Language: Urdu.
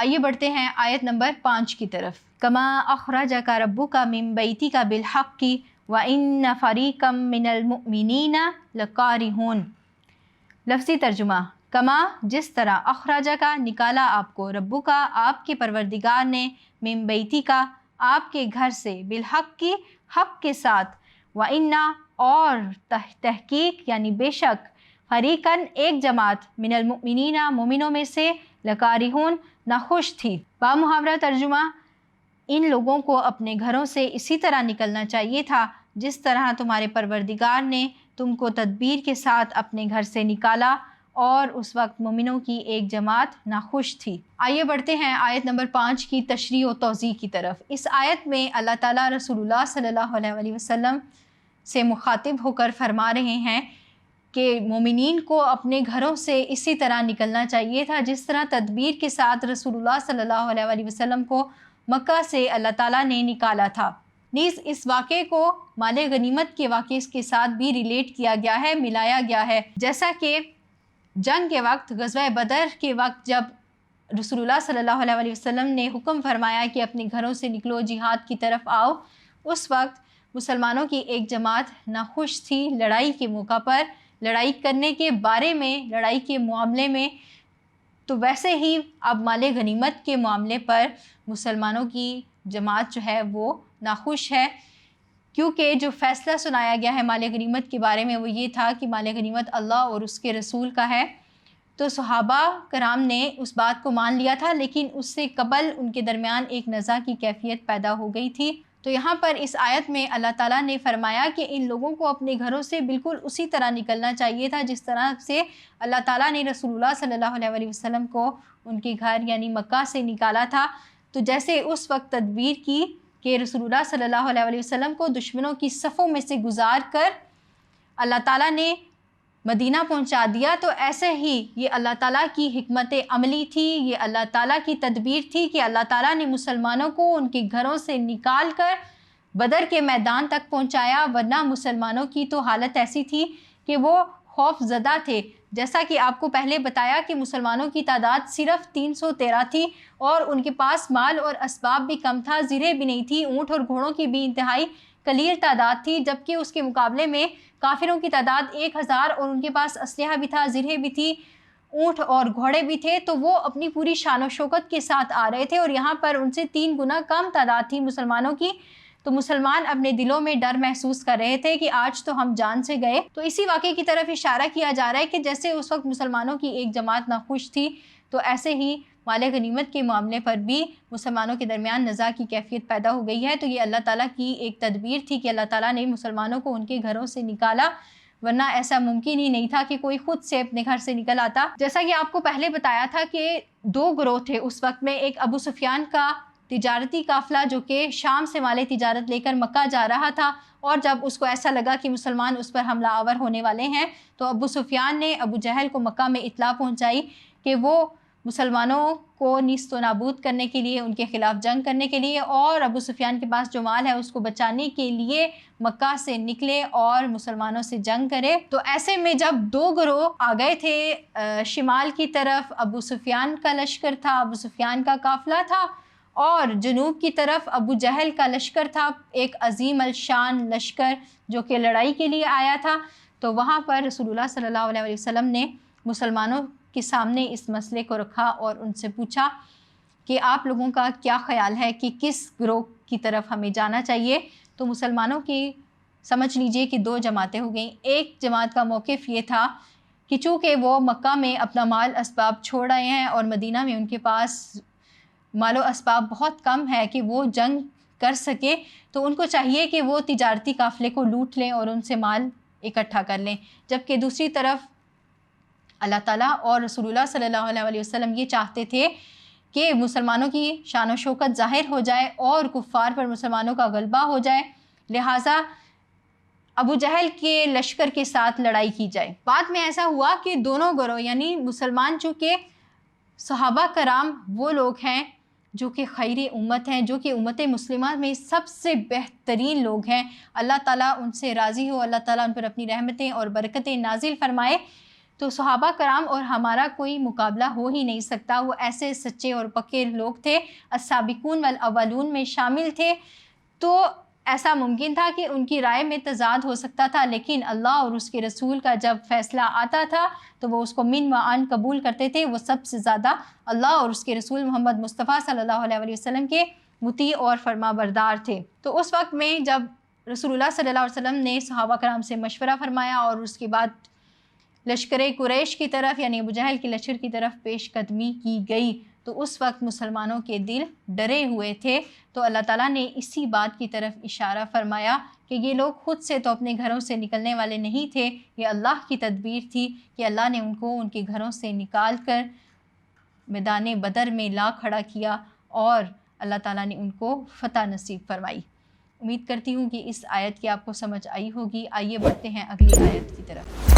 آئیے بڑھتے ہیں آیت نمبر 5 کی طرف۔ کما اخرجک ربک من بیتک بالحق وان فریقا من المؤمنین لکارہون۔ لفظی ترجمہ، کما جس طرح، اخرجہ کا نکالا آپ کو، ربو کا آپ کے پروردگار نے، من بیتی کا آپ کے گھر سے، بالحق کی حق کے ساتھ، وَإِنَّا اور تحقیق یعنی بے شک، فریقاً ایک جماعت، من المؤمنین مومنوں میں سے، لکارہون ناخوش تھی۔ با محاورہ ترجمہ، ان لوگوں کو اپنے گھروں سے اسی طرح نکلنا چاہیے تھا جس طرح تمہارے پروردگار نے تم کو تدبیر کے ساتھ اپنے گھر سے نکالا، اور اس وقت مومنوں کی ایک جماعت ناخوش تھی۔ آئیے بڑھتے ہیں آیت نمبر 5 کی تشریح و توضیح کی طرف۔ اس آیت میں اللہ تعالیٰ رسول اللہ صلی اللہ علیہ وسلم سے مخاطب ہو کر فرما رہے ہیں کہ مومنین کو اپنے گھروں سے اسی طرح نکلنا چاہیے تھا جس طرح تدبیر کے ساتھ رسول اللہ صلی اللہ علیہ وسلم کو مکہ سے اللہ تعالیٰ نے نکالا تھا۔ نیز اس واقعے کو مال غنیمت کے واقعے کے ساتھ بھی ریلیٹ کیا گیا ہے، ملایا گیا ہے، جیسا کہ جنگ کے وقت، غزوہ بدر کے وقت جب رسول اللہ صلی اللہ علیہ وسلم نے حکم فرمایا کہ اپنے گھروں سے نکلو، جہاد کی طرف آؤ، اس وقت مسلمانوں کی ایک جماعت ناخوش تھی لڑائی کے موقع پر، لڑائی کرنے کے بارے میں، لڑائی کے معاملے میں۔ تو ویسے ہی اب مال غنیمت کے معاملے پر مسلمانوں کی جماعت جو ہے وہ ناخوش ہے، کیونکہ جو فیصلہ سنایا گیا ہے مال غنیمت کے بارے میں وہ یہ تھا کہ مال غنیمت اللہ اور اس کے رسول کا ہے۔ تو صحابہ کرام نے اس بات کو مان لیا تھا، لیکن اس سے قبل ان کے درمیان ایک نزاع کی کیفیت پیدا ہو گئی تھی۔ تو یہاں پر اس آیت میں اللہ تعالیٰ نے فرمایا کہ ان لوگوں کو اپنے گھروں سے بالکل اسی طرح نکلنا چاہیے تھا جس طرح سے اللہ تعالیٰ نے رسول اللہ صلی اللہ علیہ وسلم کو ان کے گھر یعنی مکہ سے نکالا تھا۔ تو جیسے اس وقت تدبیر کی کہ رسول اللہ صلی اللہ علیہ وسلم کو دشمنوں کی صفوں میں سے گزار کر اللہ تعالیٰ نے مدینہ پہنچا دیا، تو ایسے ہی یہ اللہ تعالیٰ کی حکمت عملی تھی، یہ اللہ تعالیٰ کی تدبیر تھی کہ اللہ تعالیٰ نے مسلمانوں کو ان کے گھروں سے نکال کر بدر کے میدان تک پہنچایا، ورنہ مسلمانوں کی تو حالت ایسی تھی کہ وہ خوف زدہ تھے۔ جیسا کہ آپ کو پہلے بتایا کہ مسلمانوں کی تعداد صرف 313 تھی اور ان کے پاس مال اور اسباب بھی کم تھا، زرہیں بھی نہیں تھی، اونٹ اور گھوڑوں کی بھی انتہائی قلیل تعداد تھی، جبکہ اس کے مقابلے میں کافروں کی تعداد 1000 اور ان کے پاس اسلحہ بھی تھا، زرہیں بھی تھی، اونٹ اور گھوڑے بھی تھے، تو وہ اپنی پوری شان و شوکت کے ساتھ آ رہے تھے، اور یہاں پر ان سے 3 گنا کم تعداد تھی مسلمانوں کی۔ تو مسلمان اپنے دلوں میں ڈر محسوس کر رہے تھے کہ آج تو ہم جان سے گئے۔ تو اسی واقعے کی طرف اشارہ کیا جا رہا ہے کہ جیسے اس وقت مسلمانوں کی ایک جماعت ناخوش تھی، تو ایسے ہی مال غنیمت کے معاملے پر بھی مسلمانوں کے درمیان نزاع کی کیفیت پیدا ہو گئی ہے۔ تو یہ اللہ تعالیٰ کی ایک تدبیر تھی کہ اللہ تعالیٰ نے مسلمانوں کو ان کے گھروں سے نکالا، ورنہ ایسا ممکن ہی نہیں تھا کہ کوئی خود سے اپنے گھر سے نکل آتا۔ جیسا کہ آپ کو پہلے بتایا تھا کہ 2 گروہ تھے اس وقت میں، ایک ابو سفیان کا تجارتی قافلہ جو کہ شام سے مال تجارت لے کر مکہ جا رہا تھا، اور جب اس کو ایسا لگا کہ مسلمان اس پر حملہ آور ہونے والے ہیں تو ابو سفیان نے ابو جہل کو مکہ میں اطلاع پہنچائی کہ وہ مسلمانوں کو نیست و نابود کرنے کے لیے، ان کے خلاف جنگ کرنے کے لیے، اور ابو سفیان کے پاس جو مال ہے اس کو بچانے کے لیے مکہ سے نکلے اور مسلمانوں سے جنگ کرے۔ تو ایسے میں جب 2 گروہ آ گئے تھے، شمال کی طرف ابو سفیان کا لشکر تھا، ابو سفیان کا قافلہ تھا، اور جنوب کی طرف ابو جہل کا لشکر تھا، ایک عظیم الشان لشکر جو کہ لڑائی کے لیے آیا تھا۔ تو وہاں پر رسول اللہ صلی اللہ علیہ وسلم نے مسلمانوں کے سامنے اس مسئلے کو رکھا اور ان سے پوچھا کہ آپ لوگوں کا کیا خیال ہے کہ کس گروہ کی طرف ہمیں جانا چاہیے۔ تو مسلمانوں کی سمجھ لیجئے کہ 2 جماعتیں ہو گئیں۔ ایک جماعت کا موقف یہ تھا کہ چونکہ وہ مکہ میں اپنا مال اسباب چھوڑ آئے ہیں اور مدینہ میں ان کے پاس مال و اسباب بہت کم ہے کہ وہ جنگ کر سکے، تو ان کو چاہیے کہ وہ تجارتی قافلے کو لوٹ لیں اور ان سے مال اکٹھا کر لیں، جبکہ دوسری طرف اللہ تعالیٰ اور رسول اللہ صلی اللہ علیہ وسلم یہ چاہتے تھے کہ مسلمانوں کی شان و شوکت ظاہر ہو جائے اور کفار پر مسلمانوں کا غلبہ ہو جائے، لہٰذا ابو جہل کے لشکر کے ساتھ لڑائی کی جائے۔ بعد میں ایسا ہوا کہ دونوں گروہ یعنی مسلمان، چونکہ صحابہ کرام وہ لوگ ہیں جو کہ خیر امت ہیں، جو کہ امت مسلمہ میں سب سے بہترین لوگ ہیں، اللہ تعالیٰ ان سے راضی ہو، اللہ تعالیٰ ان پر اپنی رحمتیں اور برکتیں نازل فرمائے۔ تو صحابہ کرام اور ہمارا کوئی مقابلہ ہو ہی نہیں سکتا، وہ ایسے سچے اور پکے لوگ تھے، السابقون والاولون میں شامل تھے، تو ایسا ممکن تھا کہ ان کی رائے میں تضاد ہو سکتا تھا، لیکن اللہ اور اس کے رسول کا جب فیصلہ آتا تھا تو وہ اس کو من و عن قبول کرتے تھے۔ وہ سب سے زیادہ اللہ اور اس کے رسول محمد مصطفیٰ صلی اللہ علیہ وسلم کے مطیع اور فرما بردار تھے۔ تو اس وقت میں جب رسول اللہ صلی اللہ علیہ وسلم نے صحابہ کرام سے مشورہ فرمایا اور اس کے بعد لشکر قریش کی طرف یعنی ابو جہل کی لشکر کی طرف پیش قدمی کی گئی، تو اس وقت مسلمانوں کے دل ڈرے ہوئے تھے۔ تو اللہ تعالیٰ نے اسی بات کی طرف اشارہ فرمایا کہ یہ لوگ خود سے تو اپنے گھروں سے نکلنے والے نہیں تھے، یہ اللہ کی تدبیر تھی کہ اللہ نے ان کو ان کے گھروں سے نکال کر میدان بدر میں لا کھڑا کیا اور اللہ تعالیٰ نے ان کو فتح نصیب فرمائی۔ امید کرتی ہوں کہ اس آیت کی آپ کو سمجھ آئی ہوگی۔ آئیے بڑھتے ہیں اگلی آیت کی طرف۔